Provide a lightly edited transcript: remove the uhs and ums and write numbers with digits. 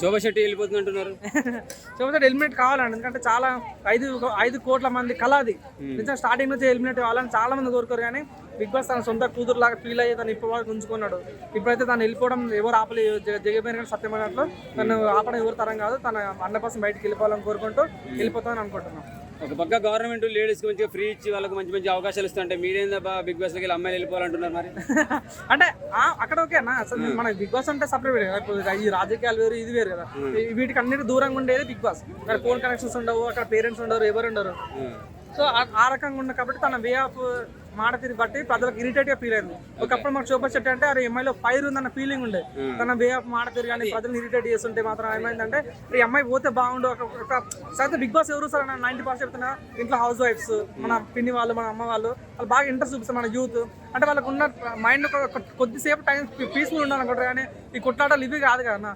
శోభా శెట్టి వెళ్ళిపోతుంది అంటున్నారు. శోభా ఎలిమినేట్ కావాలండి, ఎందుకంటే చాలా 5 కోట్ల మంది కళ అది. నిజంగా స్టార్టింగ్ నుంచి ఎలిమినేట్ కావాలని చాలా మంది కోరుకోరు, కానీ బిగ్ బాస్ తన సొంత కూతురు లాగా ఫీల్ అయ్యి తను ఇప్పుడు వరకు ఉంచుకున్నాడు. ఇప్పుడైతే తను వెళ్ళిపోవడం ఎవరు ఆపలే, జగపోయిన కానీ సత్యం అన్నట్లు తను ఆపడం ఎవరు తరం కాదు. తన 100% బయటకు వెళ్ళిపోవాలని కోరుకుంటూ వెళ్ళిపోతామని అనుకుంటున్నాం. ఒక పక్క గవర్నమెంట్ లేడీస్కి మంచిగా ఫ్రీ ఇచ్చి వాళ్ళకి మంచి మంచి అవకాశాలు ఇస్తుంటే మీరేందా బిగ్ బాస్లోకి వెళ్ళి అమ్మాయిలు వెళ్ళిపోవాలంటున్నారు మరి? అంటే అక్కడ ఓకేనా, అసలు మన బిగ్ బాస్ అంటే సపరేట్ కదా. ఇప్పుడు ఈ రాజకీయాలు వేరు, ఇది వేరు కదా. వీటికి అన్నిటి దూరంగా ఉండేది బిగ్ బాస్. అక్కడ ఫోన్ కనెక్షన్స్ ఉండవు, అక్కడ పేరెంట్స్ ఉండరు, ఎవరు ఉండరు. సో ఆ రకంగా ఉన్న కాబట్టి తన వే ఆఫ్ మాట తీరు బట్టి ప్రజలకు ఇరిటేట్ గా ఫీల్ అయింది. ఒకప్పుడు మనకు శోభా శెట్టి అంటే అరే అమ్మాయిలో ఫైర్ ఉందన్న ఫీలింగ్ ఉండే. తన వే ఆఫ్ మాట తీరు కానీ ప్రజలు ఇరిటేట్ చేస్తుంటే మాత్రం ఏమైందంటే ఈ అమ్మాయి పోతే బాగుండు. ఒక బిగ్ బాస్ ఎవరు సార్ 90% చెప్తున్నా ఇంట్లో హౌస్ వైఫ్స్, మన పిన్ని వాళ్ళు, మన అమ్మ వాళ్ళు బాగా ఇంట్రెస్ట్ చూపిస్తారు. మన యూత్ అంటే వాళ్ళకు ఉన్న మైండ్ కొద్దిసేపు టైం పీస్ఫుల్ ఉండాలనుకుంటారు, కానీ ఈ కొట్లాటలు ఇవి కాదు కదా.